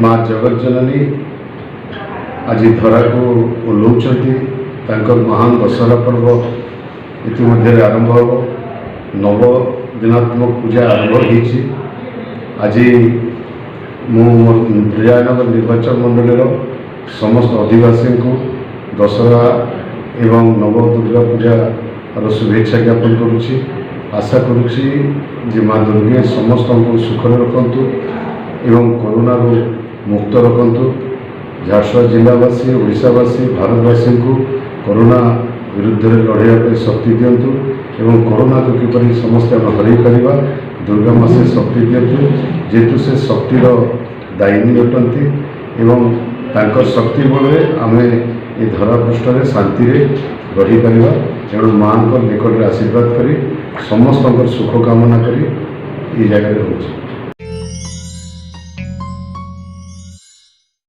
माँ जगज्जननी आज धरा को ओह्लौंती महान दशहरा पर्व इतिमध्य आरंभ हो नव दिनात्मक पूजा आरंभ होती। आज प्रियानगर निर्वाचन मंडल समस्त अधिवासी को दशहरा एवं नव दुर्गा पूजा शुभेच्छा ज्ञापन करुच्ची। आशा करुच्ची माँ दुर्गे समस्त को सुखरे रखंतु एवं कोरोना मुक्त रखंतु। झारसुगुड़ा जिलावासी ओडिशावासी भारतवासी को कोरोना विरुद्ध लड़ाई शक्ति दिंतु एवं कोरोना को किपर समस्त हरई पार दुर्गा माँ से शक्ति दिंतु जेहेतु से शक्तिर दायिनी अटंती एवं तांकर शक्ति बल आम ये धरापृष्ठ में शांति रही पारिबा। तेणु माँ निकट आशीर्वाद करी समस्त सुख कामना करी ये जगह रोचे।